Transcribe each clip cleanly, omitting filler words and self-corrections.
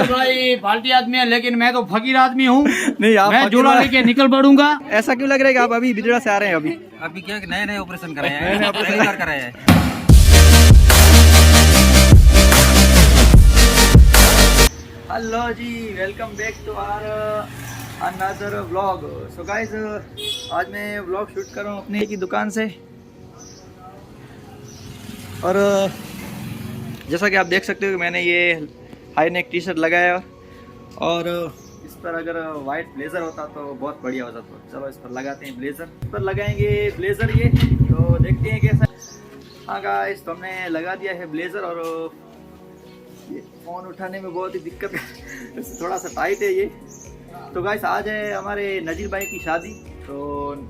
भाई फाल्टी आदमी है, लेकिन मैं तो फकीर आदमी हूँ। नहीं आप मैं झोला लेके निकल पड़ूंगा। ऐसा क्यों लग रहा है कि आप अभी बिजड़ा से आ रहे हैं? अभी क्या नए नए ऑपरेशन कराए नए हैं, नए ऑपरेशन पहली बार कराए हैं। हेलो जी, welcome back to our another vlog. So guys, आज मैं व्लॉग शूट कर रहा हूँ अपने की दुकान से। और जैसा कि आप देख सकते हो कि मैंने ये हाई नेक टी शर्ट लगाया और इस पर अगर वाइट ब्लेज़र होता तो बहुत बढ़िया होता। तो चलो इस पर लगाते हैं ब्लेज़र। इस पर लगाएंगे ब्लेज़र, ये तो देखते हैं कैसा। हाँ गाइस, तो हमने लगा दिया है ब्लेज़र। और ये फ़ोन उठाने में बहुत ही दिक्कत है, थोड़ा सा टाइट है ये। तो गाइस, आज है हमारे नज़ीर भाई की शादी। तो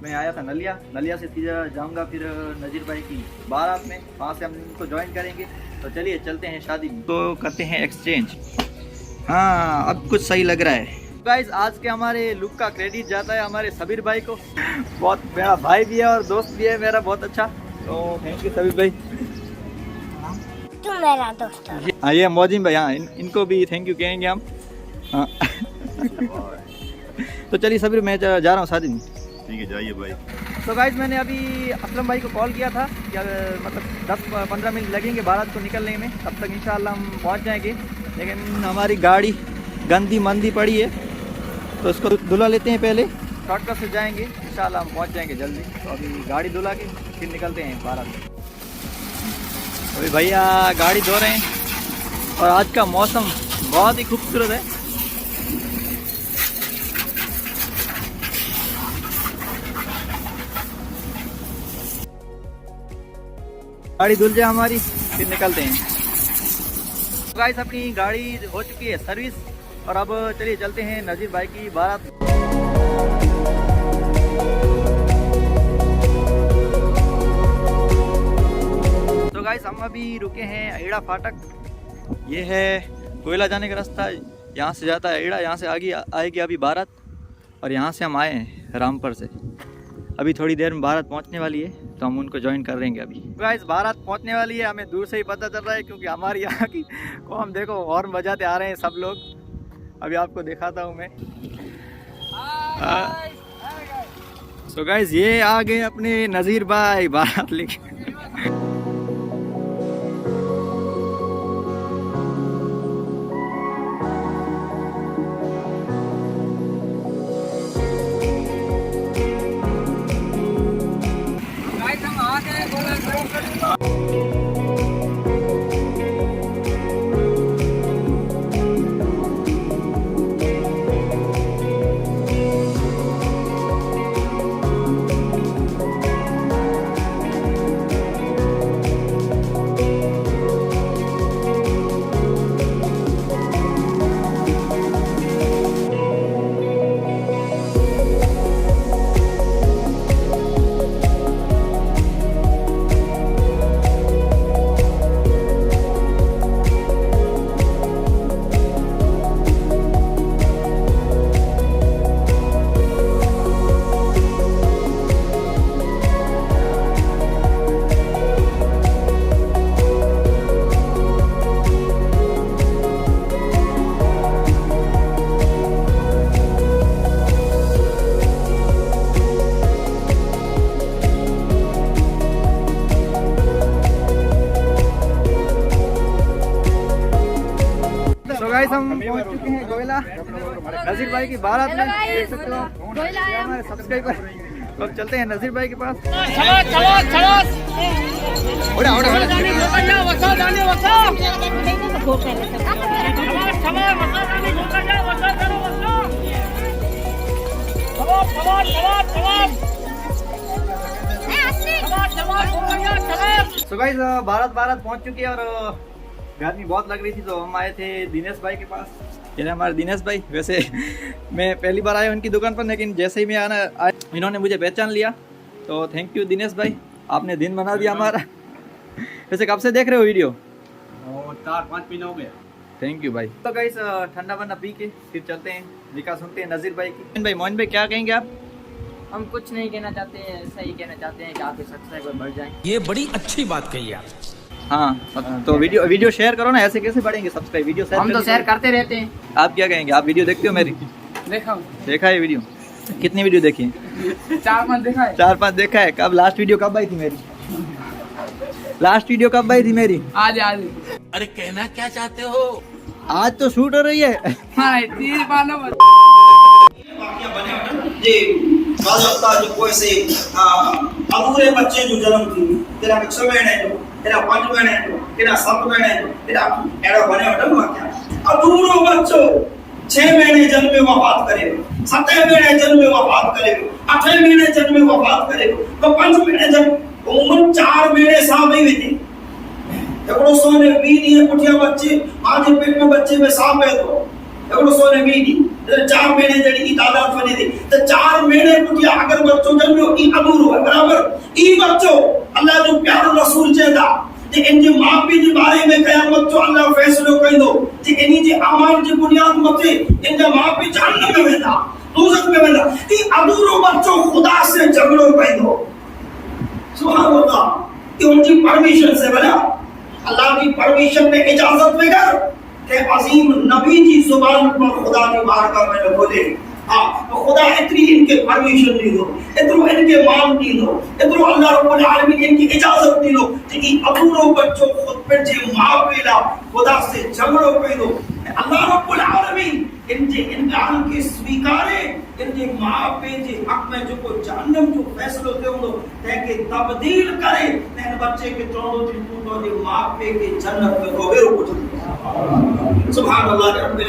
मैं आया था नलिया से सीधा जाऊंगा फिर नज़ीर भाई की बारात में, वहाँ से हम इनको ज्वाइन करेंगे। तो चलिए चलते हैं शादी में, तो करते हैं एक्सचेंज। हाँ, अब कुछ सही लग रहा है। गाइस, आज के हमारे लुक का क्रेडिट जाता है हमारे सबीर भाई को। बहुत मेरा भाई भी है और दोस्त भी है मेरा बहुत अच्छा। तो थैंक यू सबीर भाई, तुम मेरा दोस्त हो। हाँ ये मोजिम भाई, हाँ इनको भी थैंक यू कहेंगे हम। हाँ तो चलिए सबीर, मैं जा रहा हूँ शादी में। ठीक है, जाइए भाई। तो गाइस, मैंने अभी असलम भाई को कॉल किया था कि मतलब 10-15 मिनट लगेंगे बारात को निकलने में, तब तक इंशाल्लाह हम पहुंच जाएंगे। लेकिन हमारी गाड़ी गंदी मंदी पड़ी है, तो उसको धुला लेते हैं पहले, शॉर्टकट से जाएंगे, इंशाल्लाह हम पहुंच जाएंगे जल्दी। तो अभी गाड़ी धुला के फिर निकलते हैं बारात में। अभी भैया गाड़ी धो रहे हैं और आज का मौसम बहुत ही खूबसूरत है। गाड़ी धुल जाए हमारी, फिर निकलते हैं। गाइस, अपनी गाड़ी हो चुकी है सर्विस और अब चलिए चलते हैं नज़ीर भाई की बारात। तो गाइस, हम अभी रुके हैं अहिड़ा फाटक। ये है कोयला जाने का रास्ता, यहाँ से जाता है अहिड़ा, यहाँ से आगे आएगी अभी बारात। और यहाँ से हम आए हैं रामपुर से। अभी थोड़ी देर में बारात पहुँचने वाली है, तो हम उनको ज्वाइन कर लेंगे अभी। गाइस, बारात पहुँचने वाली है, हमें दूर से ही पता चल रहा है, क्योंकि हमारे यहाँ की को हम देखो और बजाते आ रहे हैं सब लोग। अभी आपको दिखाता हूँ मैं। सो गाइस, ये आ गए अपने नज़ीर भाई बारात लेके। गाइस, हम पहुंच चुके हैं कोयला नज़ीर भाई की बारात में। देख सकते हो हमारे सब्सक्राइबर। तो चलते हैं नज़ीर भाई के पास। तो गाइस, बारात पहुंच चुकी है और गर्मी बहुत लग रही थी, तो हम आए थे दिनेश भाई के पास। ये हमारे दिनेश भाई, वैसे मैं पहली बार आया उनकी दुकान पर, लेकिन जैसे ही मैं आया इन्होंने मुझे पहचान लिया। तो थैंक यू दिनेश भाई, आपने दिन बना दिया हमारा। वैसे कब से देख रहे हो वीडियो? 4-5 महीने हो गए। थैंक यू भाई। तो गाइस, ठंडा वंडा पी के फिर चलते हैं, निकाह सुनते हैं नज़ीर भाई की। मोहन भाई क्या कहेंगे आप? हम कुछ नहीं कहना चाहते हैं, ऐसा ही कहना चाहते हैं कि आपके सब्सक्राइबर बढ़ जाएं। ये बड़ी अच्छी बात कही आप। हाँ तो वीडियो शेयर करो ना, ऐसे कैसे बढ़ेंगे सब्सक्राइब? वीडियो शेयर हम तो शेयर करते रहते हैं। आप क्या कहेंगे? आप वीडियो देखते हो मेरी? देखा है वीडियो? कितनी वीडियो देखी है? 4-5 देखा है। 4-5 देखा है। कब लास्ट वीडियो कब आई थी मेरी? लास्ट वीडियो कब आई थी मेरी? आज अरे कहना क्या चाहते हो? आज तो शूट हो रही है। हाँ, तीन मानो मत। जो कोई से अधूरे बच्चे जो जन्म थी तेरा 6 महीने जो तेरा 5 महीने जो तेरा 7 महीने जो तेरा एड़ा बने वटन वाक्या अधूरो बच्चो 6 महीने जन्म में वफात करे, 7 महीने जन्म में वफात करे, 8 महीने जन्म में वफात करे, तो 5 महीने जब उम्र 4 महीने साहब ही थी एवढो सोने भी नहीं पुठिया बच्चे मां के पेट में बच्चे में सांप है तो एवढो सोने भी नहीं 4 महीने जड़ी की तादाद बनी थी तो 4 महीने पुठिया अगर बच्चो जन्मो ई अधूरो है बराबर। ई बच्चो अल्लाह जो प्यारो रसूल चेदा जे इनजे मां पी जे बारे में कयामत जो अल्लाह फैसलो कंदो जे इनी जे अमाल जी बुनियाद मथे इनजा मां पी जहन्नम में वेंदा, दोज़ख में वेंदा। ई अधूरो बच्चो खुदा से झगड़ो कंदो। सुभान अल्लाह। ये उनकी परमिशन से बना, अल्लाह की परमिशन में इजाजत बगैर के अजीम नबी की जुबान पर खुदा की बारगाह में बोले हाँ तो खुदा इतनी इनके परमिशन दी दो, इतनो इनके मान दी दो, इतनो अल्लाह रब्बुल आलमीन इनकी इजाजत दी दो कि अधूरो बच्चों खुद पे जे मां पेला खुदा से झगड़ो पे दो। अल्लाह रब्बुल आलमीन इनके इनकार के स्वीकारे इनके मां पे जे हक में जो को जहन्नम जो फैसलो देंदो तंहिंखे तब्दील करे इन बच्चे के चवंदो थी तू तो जे मां पे के जन्नत में गोवेरो कुछ सुभान अल्लाह रब्बिल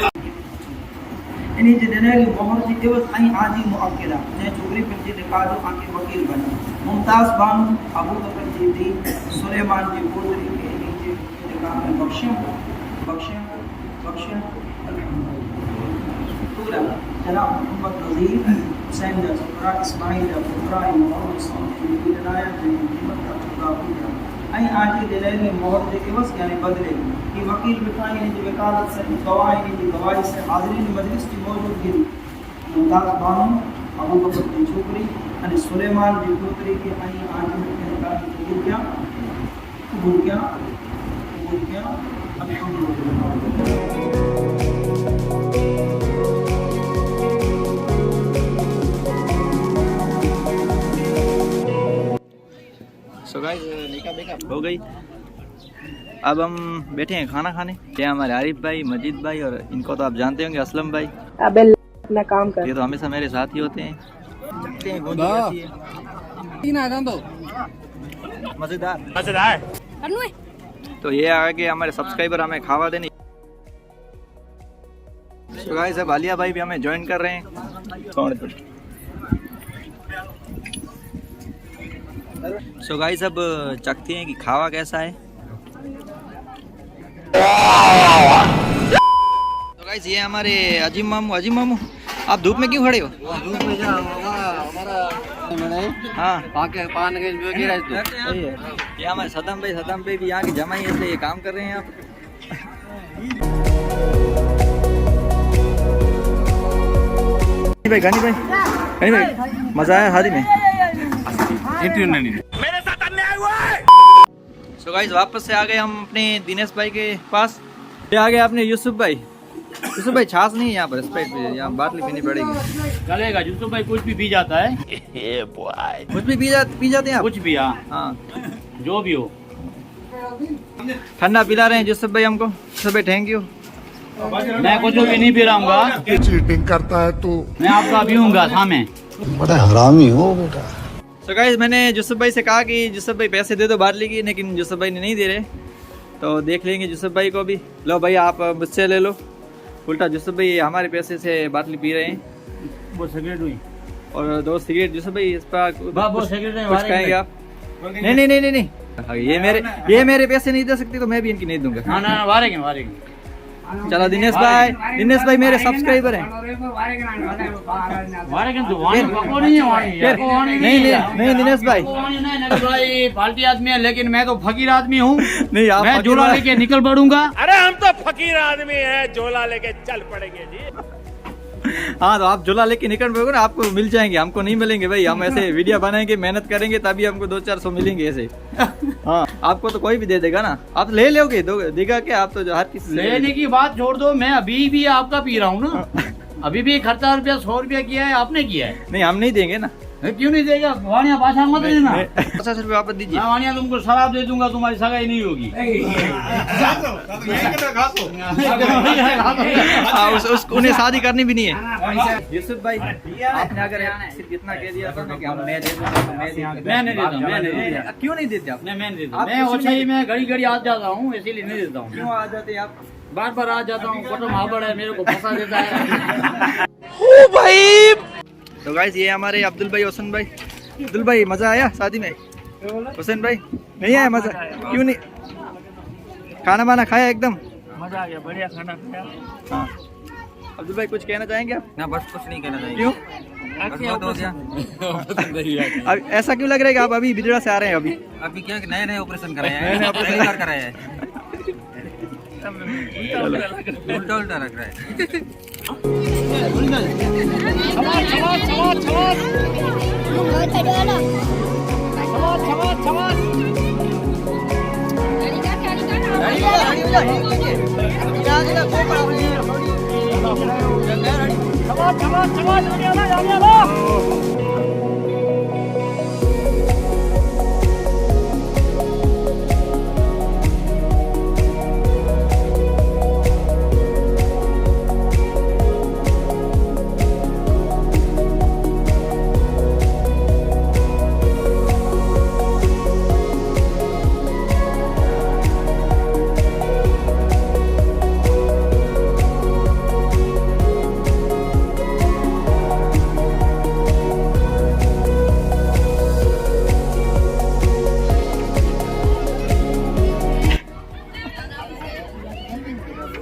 इन जे ॾिनल मोहर जी इवज़ ऐं आजी मुअक्किदा जंहिं छोकिरी पंहिंजे निकाह जो आंखे वकील बनी। मुमताज़ बानू अबू बकर जी धीउ सुलेमान जी पोटरी खे इन जे निकाह में बख़्शियऊं पूरा जनाब मोहम्मद नज़ीर हुसैन जा छोकिरा इस्माइल जा पुत्रा ऐं मोहम्मद सौंद जी विलायत जी क़ीमत जा छोकिरा पूरा ऐं आजी ॾिनल मोहर जे इवज़ यानी बदिले कि वकील बिठा इन जी वकालत से गवाह इन जी गवाही से हाज़रीन मजलिस की मौजूदगी मुमताज़ बानू अबू बकर जी छोकिरी अने सुलेमान जी पोटरी खे ऐं आजी निकाह क़बूल कया अल्हम्दुलिल्लाह। सो गाइस निकाह बेका हो गई। अब हम बैठे हैं खाना खाने। ये हमारे आरिफ भाई, मजीद भाई और इनको तो आप जानते होंगे असलम भाई। अबे अपना काम कर। ये तो हमेशा मेरे साथ ही होते हैं। चलते हैं गोंदी कैसी है? मजेदार। तो ये आगे हमारे सब्सक्राइबर हमें खावा देने। तो गाइस अब आलिया भाई भी हमें ज्वाइन कर रहे हैं। सो गाइस अब चखते हैं कि खावा कैसा है। तो गाइस ये हमारे अजीम मामू आप धूप में क्यों खड़े हो? धूप में जा हमारा हाँ पान के जो गिरा है सही है। ये हमारे सदम भाई भी यहाँ की जमाई है, इसलिए ये काम कर रहे हैं आप। गनी भाई मजा आया शादी में? सो गाइस वापस से आ गए हम अपने दिनेश भाई के पास। ये आ गए अपने यूसुफ भाई छाछ नहीं है यहाँ पर, स्प्राइट पे यहाँ बाटली पीनी पड़ेगी। चलेगा, यूसुफ भाई कुछ भी पी जाता है। कुछ भी पी जाते हैं आप? कुछ भी, हाँ जो भी हो। ठंडा पिला रहे हैं यूसुफ भाई हमको। यूसुफ भाई थैंक यू। मैं कुछ भी नहीं पिलाऊंगा। चीटिंग करता है तो मैं आपका पीऊंगा सामने। बड़ा हरामी हो बेटा। तो गाइस मैंने यूसुफ भाई से कहा कि यूसुफ भाई पैसे दे दो बाटली की, लेकिन यूसुफ भाई ने नहीं दे रहे। तो देख लेंगे यूसुफ भाई को भी। लो भाई आप मुझसे ले लो। उल्टा यूसुफ भाई हमारे पैसे से बाटली पी रहे हैं। वो सिगरेट हुई और 2 सिगरेट यूसुफ भाई इस पर कुछ सिगरेट कहेंगे आप? नहीं ये मेरे पैसे नहीं दे सकते तो मैं भी इनकी नहीं दूंगा। ना वारेंगे। चलो दिनेश भाई मेरे सब्सक्राइबर हैं। नहीं दिनेश भाई फाल्टी आदमी है, लेकिन मैं तो फकीर आदमी हूँ। नहीं आप मैं झोला लेके निकल पड़ूंगा। अरे हम तो फकीर आदमी है, झोला लेके चल पड़ेंगे जी। हाँ तो आप झोला लेके निकल पड़ोगे ना, आपको मिल जाएंगे, हमको नहीं मिलेंगे भाई। हम ऐसे वीडियो बनाएंगे, मेहनत करेंगे, तभी हमको 200-400 मिलेंगे ऐसे। हाँ आपको तो कोई भी दे देगा ना, आप ले लोगे, देगा क्या? आप तो जो हर किसी लेने की बात छोड़ दो, मैं अभी भी आपका पी रहा हूँ ना। अभी भी खर्चा रुपया 100 रुपया किया है, आपने किया है। नहीं, हम नहीं देंगे ना। क्यों नहीं देगा? वानिया बादशाह मत देना। 50 रुपये वापस दीजिए। मैं वानिया तुमको शराब दे दूंगा, तुम्हारी सगाई नहीं होगी। उन्हें शादी करनी भी नहीं है। यूसुफ भाई, आपने अगर सिर्फ इतना कह दिया था ना कि हम मैं दे दूंगा, तो मैं नहीं देता, मैं नहीं देता। क्यों नहीं देते आप? मैं नहीं देता। मैं अच्छा ही मैं घड़ी घड़ी आ जाता हूँ, इसीलिए नहीं देता हूँ। क्यों आ जाते हैं आप? बार बार आ जाता हूँ, फोटो महाबड़ है, मेरे को फंसा देता है। तो गाइस ये हमारे अब्दुल भाई, हुसैन भाई। अब्दुल भाई मजा आया शादी में? हुसैन भाई नहीं आया मजा? क्यों नहीं? खाना वाना खाया एकदम? मजा आ गया, बढ़िया खाना खाया। हाँ अब्दुल भाई कुछ कहना चाहेंगे आप? ना बस कुछ नहीं कहना चाहिए। क्यों? बहुत हो गया। अब ऐसा क्यों लग रहा है कि आप अभी बिजड़ा से आ रहे हैं? अभी क्या नए नए ऑपरेशन कराए हैं, पहली बार कराए हैं। उल्टा उल्टा लग रहा है।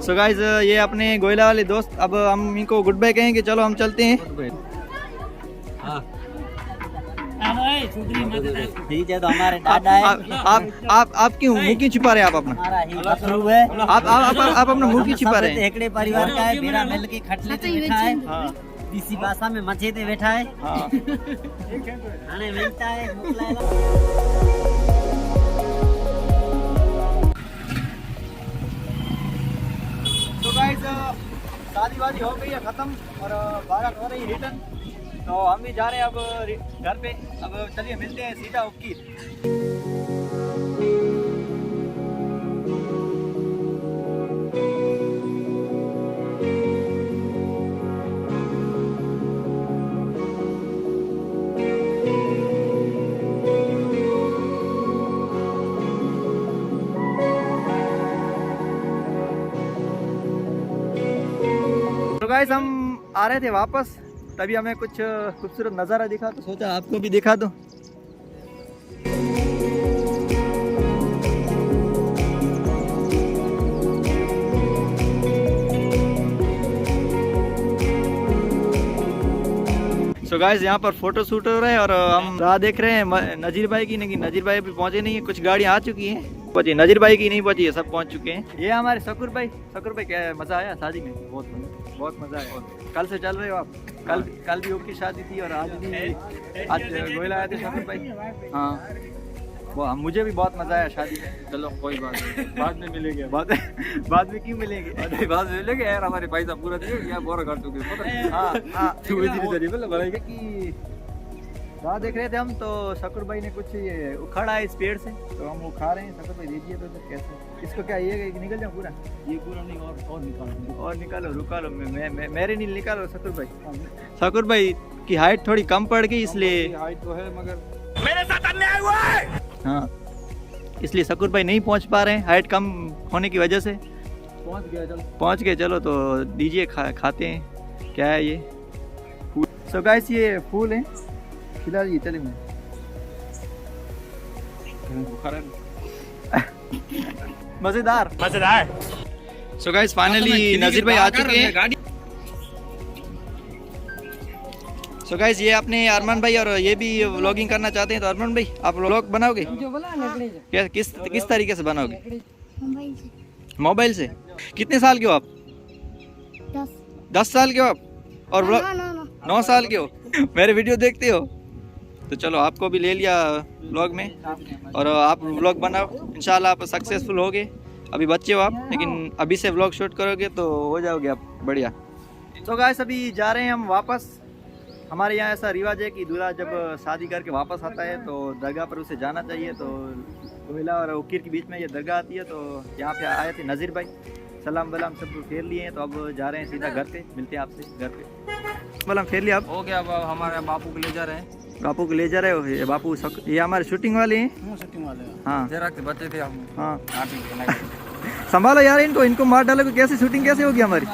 सो गाइस ये अपने गोयला वाले दोस्त, अब हम इनको गुड बाय कहेंगे। चलो हम चलते हैं। ठीक है, तो हमारे दादा है। आप क्यों मुंह क्यों छिपा रहे हैं? आप अपना आप अपना मुंह क्यों छिपा रहे हैं? हेकड़े परिवार का है, मेरा मिल के खटले पे बैठा है। इसी भाषा में मचे पे बैठा है। खाने मिलता है, तो गाइस शादी वादी हो गई है खत्म और बारात हो रही है रिटर्न। तो हम भी जा रहे हैं अब घर पे। अब चलिए मिलते हैं सीधा उकील। तो गाइस हम आ रहे थे वापस, तभी हमें कुछ खूबसूरत नज़ारा दिखा, तो सोचा आपको भी दिखा दूं। सो गाइस यहाँ पर फोटो शूट हो रहा है और हम राह देख रहे हैं नजीर भाई की। नहीं, नजीर भाई अभी पहुंचे नहीं है, कुछ गाड़ियाँ आ चुकी हैं। पहुंची नजीर भाई की नहीं पहुंची है, सब पहुंच चुके हैं। ये हमारे शकुर भाई। शकुर भाई क्या मजा आया शादी में? बहुत मजा आया। कल से चल रहे हो आप? कल भी आपकी शादी थी और आज गोयला आए थे शकुर भाई। हाँ वो मुझे भी बहुत मजा आया शादी में। चलो कोई बात नहीं, बाद में मिलेंगे। बाद में क्यों मिलेंगे? बाद में मिलेंगे यार, हमारे पैसा पूरा दिए या बोरा कर चुके। राह देख रहे थे हम, तो शकुर भाई ने कुछ ये उखाड़ा है इस पेड़ से, तो हम वो खा रहे हैं। शकुर भाई दीजिए तो कैसे इसको, क्या ये निकल जाऊँ पूरा? ये पूरा नहीं, और निकालो, रुका लो। मेरे नहीं निकालो शकुर भाई। शकुर भाई की हाइट थोड़ी कम पड़ गई, इसलिए हाइट तो है मगर मेरे साथ अन्याय हुआ है। हाँ इसलिए शकुर भाई नहीं पहुंच पा रहे हैं, हाइट कम होने की वजह से। पहुंच गए। चलो तो दीजिए, खाते हैं। क्या है ये? सो गाइस ये फूल है, खिला दीजिए। चलिए मजेदार। सो गाइस फाइनली नजीर भाई आ चुके हैं। सो गाइस ये अपने अरमान भाई और ये भी व्लॉगिंग करना चाहते हैं, तो अरमान भाई आप व्लॉग बनाओगे? क्या किस तरीके से बनाओगे? मोबाइल से। कितने साल के हो आप? 10 साल के हो आप? और व्लॉग नो नो नो 9 साल के हो, मेरे वीडियो देखते हो, तो चलो आपको भी ले लिया व्लॉग में, और आप व्लॉग बनाओ, इंशाल्लाह आप सक्सेसफुल होगे। अभी बच्चे हो आप, लेकिन अभी से व्लॉग शूट करोगे तो हो जाओगे आप बढ़िया। तो गाइस अभी जा रहे हैं हम वापस। हमारे यहाँ ऐसा रिवाज है कि दूल्हा जब शादी करके वापस आता है तो दरगाह पर उसे जाना चाहिए। तो कोयला और उकीर के बीच में ये दरगाह आती है, तो यहाँ पे आए थे नज़ीर भाई, सलाम वलाम सब फेर लिए हैं, तो अब जा रहे हैं सीधा घर पे। मिलते हैं आपसे घर पे। वलाम फेर लिया, अब हो गया। अब हमारे बापू को ले जा रहे हैं। बापू को ले जा रहे हो? ये बापू ये हमारे शूटिंग वाले हैं। शूटिंग वाले हाँ जरा के बच्चे थे हम। हाँ हाँ संभालो यार इनको मार डालोगे कैसे? शूटिंग कैसे होगी हमारी?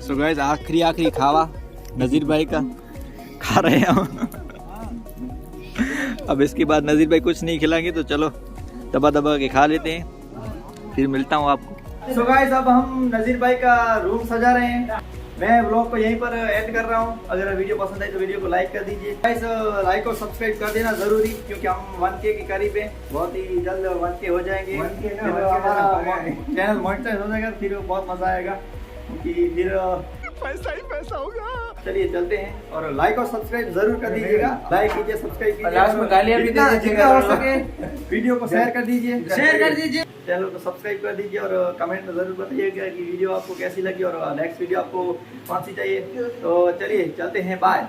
सो गाइस आखिरी खावा नज़ीर भाई का खा रहे हैं हम। अब इसके बाद नज़ीर भाई कुछ नहीं खिलाएंगे, तो चलो दबा दबा के खा लेते हैं, फिर मिलता हूँ आपको। सो गाइस अब हम नज़ीर भाई का रूम सजा रहे हैं। मैं व्लॉग को यहीं पर एंड कर रहा हूँ। अगर वीडियो पसंद आई तो वीडियो को लाइक कर दीजिए गाइस, लाइक और सब्सक्राइब कर देना जरूरी, क्योंकि हम 1K के करीब हैं। बहुत ही जल्द 1K हो जाएंगे, हमारा चैनल मोनेटाइज हो जाएगा, फिर बहुत मजा आएगा, क्योंकि फिर पैसा ही पैसा होगा। चलिए चलते हैं, और लाइक और सब्सक्राइब जरूर कर दीजिएगा। लाइक कीजिए, सब्सक्राइब कीजिए, लास्ट में गालियां भी दे दीजिएगा। जितना हो सके वीडियो को शेयर कर दीजिए, चैनल को सब्सक्राइब कर दीजिए, और कमेंट में जरूर बताइएगा कि वीडियो आपको कैसी लगी और नेक्स्ट वीडियो आपको कौन सी चाहिए। तो चलिए चलते हैं, बाय।